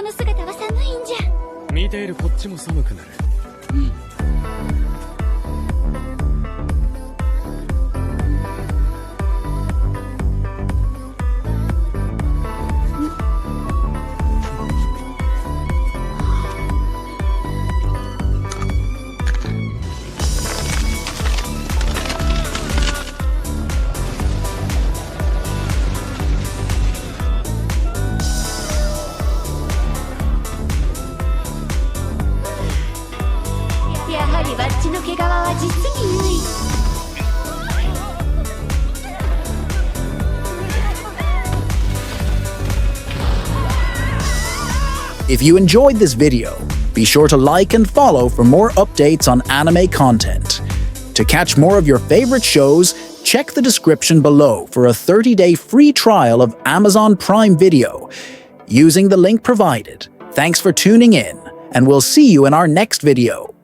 人の姿は寒いんじゃ。見ているこっちも寒くなる。やはりバッジの毛皮は実に優位。If you enjoyed this video, be sure to like and follow for more updates on anime content. To catch more of your favorite shows, check the description below for a 30-day free trial of Amazon Prime Video using the link provided. Thanks for tuning in, and we'll see you in our next video.